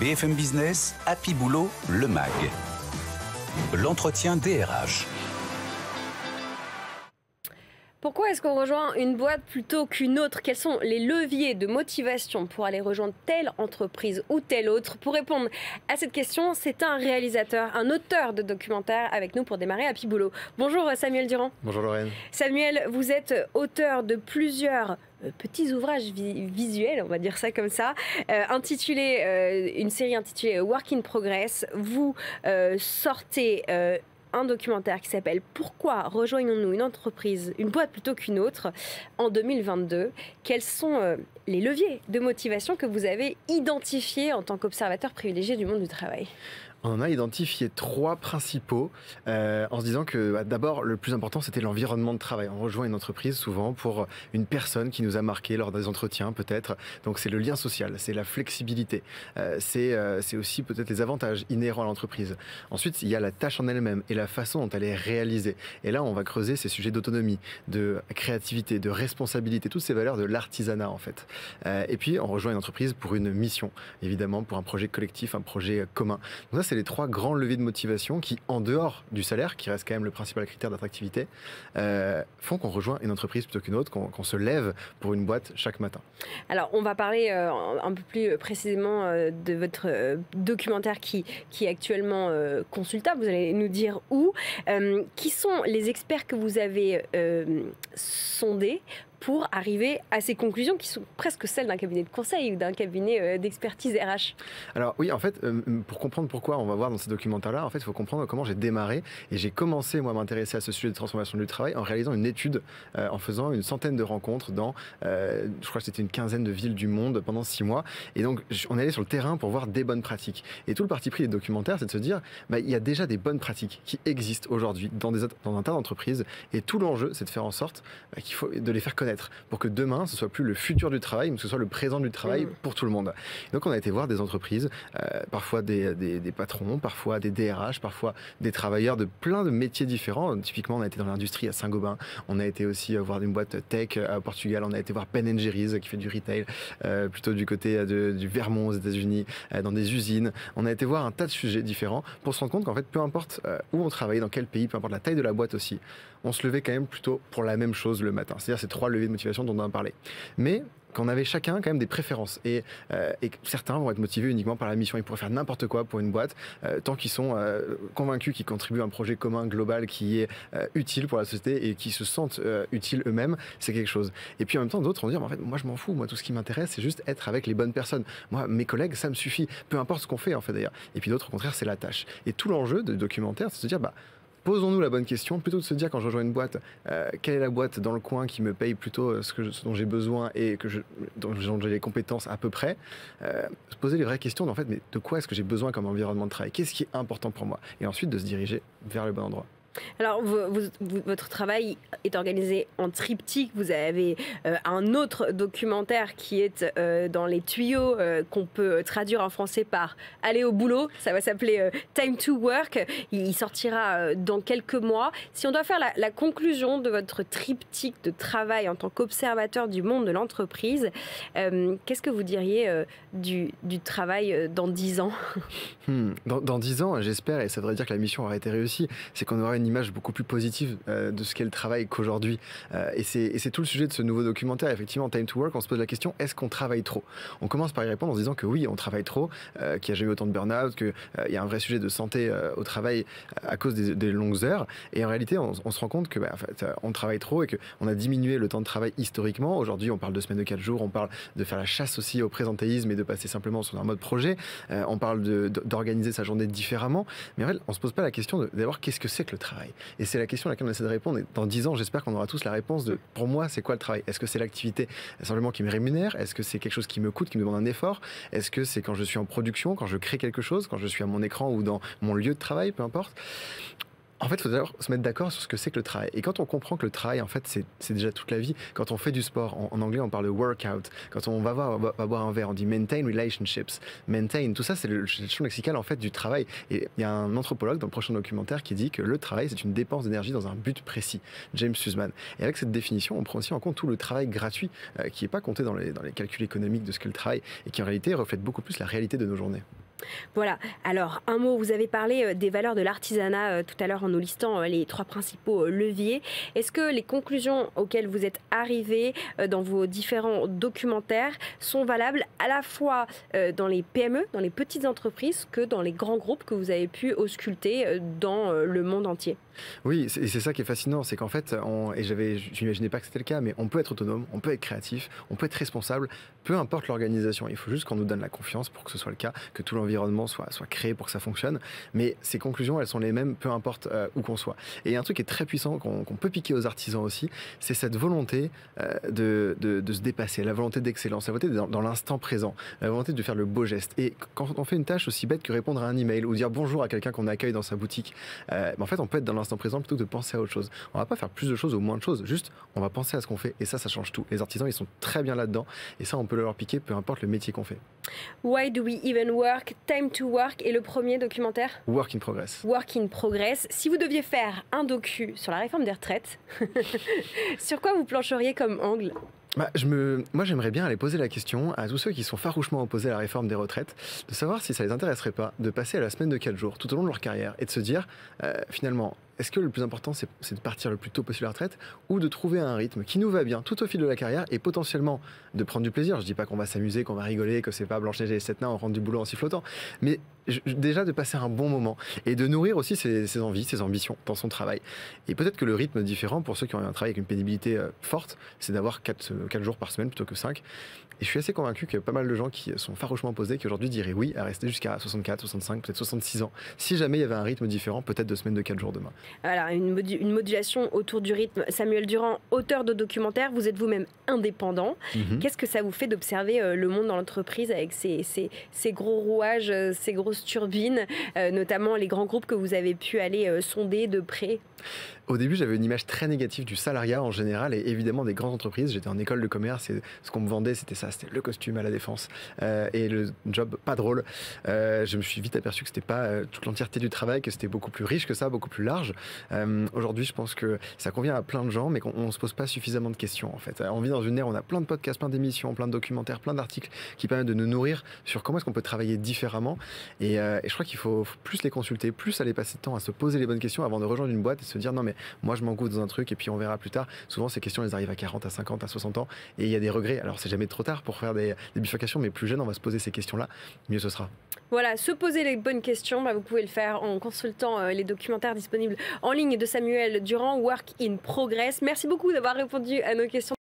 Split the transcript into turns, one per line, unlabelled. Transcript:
BFM Business, Happy Boulot, le MAG. L'entretien DRH.
Pourquoi est-ce qu'on rejoint une boîte plutôt qu'une autre? Quels sont les leviers de motivation pour aller rejoindre telle entreprise ou telle autre? Pour répondre à cette question, c'est un réalisateur, un auteur de documentaire avec nous pour démarrer Happy Boulot. Bonjour Samuel Durand.
Bonjour Lorraine.
Samuel, vous êtes auteur de plusieurs petits ouvrages visuels, on va dire ça comme ça, une série intitulée Work in Progress. Vous sortez un documentaire qui s'appelle « Pourquoi rejoignons-nous une entreprise, une boîte plutôt qu'une autre ?» en 2022. Quels sont les leviers de motivation que vous avez identifiés en tant qu'observateur privilégié du monde du travail ?
On en a identifié trois principaux en se disant que d'abord le plus important c'était l'environnement de travail. On rejoint une entreprise souvent pour une personne qui nous a marqué lors des entretiens peut-être. Donc c'est le lien social, c'est la flexibilité, c'est aussi peut-être les avantages inhérents à l'entreprise. Ensuite il y a la tâche en elle-même et la façon dont elle est réalisée. Et là on va creuser ces sujets d'autonomie, de créativité, de responsabilité, toutes ces valeurs de l'artisanat en fait. Et puis on rejoint une entreprise pour une mission, évidemment pour un projet collectif, un projet commun. Donc ça, c'est les trois grands leviers de motivation qui, en dehors du salaire, qui reste quand même le principal critère d'attractivité, font qu'on rejoint une entreprise plutôt qu'une autre, qu'on se lève pour une boîte chaque matin.
Alors, on va parler un peu plus précisément de votre documentaire qui est actuellement consultable. Vous allez nous dire où. Qui sont les experts que vous avez sondés pour arriver à ces conclusions qui sont presque celles d'un cabinet de conseil ou d'un cabinet d'expertise RH?
Alors oui, en fait, pour comprendre pourquoi on va voir dans ces documentaires-là, en fait, il faut comprendre comment j'ai démarré et j'ai commencé moi à m'intéresser à ce sujet de transformation du travail en réalisant une étude, en faisant une centaine de rencontres dans, je crois que c'était une quinzaine de villes du monde pendant 6 mois. Et donc, on est allé sur le terrain pour voir des bonnes pratiques. Et tout le parti pris des documentaires, c'est de se dire, il y a déjà des bonnes pratiques qui existent aujourd'hui dans un tas d'entreprises. Et tout l'enjeu, c'est de faire en sorte qu'il faut de les faire connaître pour que demain, ce soit plus le futur du travail, mais que ce soit le présent du travail pour tout le monde. Donc on a été voir des entreprises, parfois des patrons, parfois des DRH, parfois des travailleurs de plein de métiers différents. Typiquement, on a été dans l'industrie à Saint-Gobain, on a été aussi voir une boîte tech à Portugal, on a été voir Ben & Jerry's qui fait du retail, plutôt du côté du Vermont aux États-Unis, dans des usines. On a été voir un tas de sujets différents pour se rendre compte qu'en fait, peu importe où on travaillait, dans quel pays, peu importe la taille de la boîte aussi, on se levait quand même plutôt pour la même chose le matin. C'est-à-dire ces trois leviers de motivation dont on a parlé. Mais qu'on avait chacun quand même des préférences et certains vont être motivés uniquement par la mission. Ils pourraient faire n'importe quoi pour une boîte tant qu'ils sont convaincus qu'ils contribuent à un projet commun global qui est utile pour la société et qui se sentent utiles eux-mêmes, c'est quelque chose. Et puis en même temps d'autres vont dire en fait moi je m'en fous, moi tout ce qui m'intéresse c'est juste être avec les bonnes personnes. Moi mes collègues ça me suffit, peu importe ce qu'on fait en fait d'ailleurs. Et puis d'autres au contraire c'est la tâche. Et tout l'enjeu de documentaire c'est de se dire posons-nous la bonne question, plutôt que de se dire quand je rejoins une boîte, quelle est la boîte dans le coin qui me paye plutôt ce dont j'ai besoin et dont j'ai les compétences à peu près, se poser les vraies questions en fait, mais de quoi est-ce que j'ai besoin comme environnement de travail? Qu'est-ce qui est important pour moi? Et ensuite de se diriger vers le bon endroit.
Alors, votre travail est organisé en triptyque. Vous avez un autre documentaire qui est dans les tuyaux, qu'on peut traduire en français par « Aller au boulot ». Ça va s'appeler « Time to Work ». Il sortira dans quelques mois. Si on doit faire la conclusion de votre triptyque de travail en tant qu'observateur du monde de l'entreprise, qu'est-ce que vous diriez du travail dans 10 ans?
Dans 10 ans, j'espère, et ça voudrait dire que la mission aura été réussie, c'est qu'on aura une image beaucoup plus positive de ce qu'est le travail qu'aujourd'hui. Et c'est tout le sujet de ce nouveau documentaire. Effectivement, Time to Work, on se pose la question, est-ce qu'on travaille trop? On commence par y répondre en se disant que oui, on travaille trop, qu'il n'y a jamais eu autant de burn-out, qu'il y a un vrai sujet de santé au travail à cause des longues heures. Et en réalité, on se rend compte que en fait, on travaille trop et qu'on a diminué le temps de travail historiquement. Aujourd'hui, on parle de semaines de 4 jours, on parle de faire la chasse aussi au présentéisme et de passer simplement sur un mode projet. On parle d'organiser sa journée différemment. Mais en fait, on ne se pose pas la question d'abord qu'est-ce que c'est que le travail? Et c'est la question à laquelle on essaie de répondre. Et dans 10 ans, j'espère qu'on aura tous la réponse de, pour moi, c'est quoi le travail? Est-ce que c'est l'activité simplement qui me rémunère? Est-ce que c'est quelque chose qui me coûte, qui me demande un effort? Est-ce que c'est quand je suis en production, quand je crée quelque chose, quand je suis à mon écran ou dans mon lieu de travail, peu importe? En fait, il faut d'abord se mettre d'accord sur ce que c'est que le travail. Et quand on comprend que le travail, en fait, c'est déjà toute la vie. Quand on fait du sport, en anglais, on parle de workout. Quand on va boire un verre, on dit maintain relationships. Maintain, tout ça, c'est le champ lexical, en fait, du travail. Et il y a un anthropologue dans le prochain documentaire qui dit que le travail, c'est une dépense d'énergie dans un but précis. James Sussman. Et avec cette définition, on prend aussi en compte tout le travail gratuit qui n'est pas compté dans les calculs économiques de ce qu'est le travail et qui, en réalité, reflète beaucoup plus la réalité de nos journées.
Voilà, alors un mot, vous avez parlé des valeurs de l'artisanat tout à l'heure en nous listant les 3 principaux leviers. Est-ce que les conclusions auxquelles vous êtes arrivés dans vos différents documentaires sont valables à la fois dans les PME, dans les petites entreprises, que dans les grands groupes que vous avez pu ausculter dans le monde entier?
Oui, et c'est ça qui est fascinant, c'est qu'en fait, je n'imaginais pas que c'était le cas, mais on peut être autonome, on peut être créatif, on peut être responsable, peu importe l'organisation. Il faut juste qu'on nous donne la confiance pour que ce soit le cas, que tout l'environnement soit créé pour que ça fonctionne. Mais ces conclusions, elles sont les mêmes, peu importe où qu'on soit. Et un truc qui est très puissant, qu'on peut piquer aux artisans aussi, c'est cette volonté de se dépasser, la volonté d'excellence, la volonté d'être dans l'instant présent, la volonté de faire le beau geste. Et quand on fait une tâche aussi bête que répondre à un email ou dire bonjour à quelqu'un qu'on accueille dans sa boutique, en fait, on peut être dans l'instant présent plutôt que de penser à autre chose. On va pas faire plus de choses ou moins de choses, juste on va penser à ce qu'on fait et ça change tout. Les artisans, ils sont très bien là-dedans et ça, on peut le leur piquer, peu importe le métier qu'on fait.
Why do we even work? Time to work est le premier documentaire.
Work in progress.
Work in progress. Si vous deviez faire un docu sur la réforme des retraites, sur quoi vous plancheriez comme angle?
Moi, j'aimerais bien aller poser la question à tous ceux qui sont farouchement opposés à la réforme des retraites, de savoir si ça les intéresserait pas de passer à la semaine de 4 jours tout au long de leur carrière et de se dire, finalement, est-ce que le plus important, c'est de partir le plus tôt possible à la retraite ou de trouver un rythme qui nous va bien tout au fil de la carrière et potentiellement de prendre du plaisir. Je dis pas qu'on va s'amuser, qu'on va rigoler, que c'est pas Blanche-Neige et les 7 nains, on rentre du boulot en sifflotant, mais déjà de passer un bon moment et de nourrir aussi ses envies, ses ambitions dans son travail. Et peut-être que le rythme différent pour ceux qui ont un travail avec une pénibilité forte, c'est d'avoir 4 jours par semaine plutôt que 5. Et je suis assez convaincu qu'il y a pas mal de gens qui sont farouchement opposés, qui aujourd'hui diraient oui à rester jusqu'à 64, 65, peut-être 66 ans. Si jamais il y avait un rythme différent, peut-être de semaine de 4 jours demain.
Voilà, une modulation autour du rythme. Samuel Durand, auteur de documentaires, vous êtes vous-même indépendant. Qu'est-ce que ça vous fait d'observer le monde dans l'entreprise avec ces gros rouages, ces grosses turbines, notamment les grands groupes que vous avez pu aller sonder de près?
Au début, j'avais une image très négative du salariat en général et évidemment des grandes entreprises. J'étais en école de commerce et ce qu'on me vendait, c'était ça, c'était le costume à la défense et le job pas drôle. Je me suis vite aperçu que c'était pas toute l'entièreté du travail, que c'était beaucoup plus riche que ça, beaucoup plus large. Aujourd'hui, je pense que ça convient à plein de gens, mais qu'on se pose pas suffisamment de questions en fait. On vit dans une ère où on a plein de podcasts, plein d'émissions, plein de documentaires, plein d'articles qui permettent de nous nourrir sur comment est-ce qu'on peut travailler différemment. Et je crois qu'il faut plus les consulter, plus aller passer de temps à se poser les bonnes questions avant de rejoindre une boîte et se dire non mais moi je m'engouffre dans un truc et puis on verra plus tard. Souvent ces questions elles arrivent à 40, à 50, à 60 ans et il y a des regrets. Alors c'est jamais trop tard pour faire des bifurcations, mais plus jeune on va se poser ces questions-là, mieux ce sera.
Voilà, se poser les bonnes questions, vous pouvez le faire en consultant les documentaires disponibles en ligne de Samuel Durand, Work in Progress. Merci beaucoup d'avoir répondu à nos questions.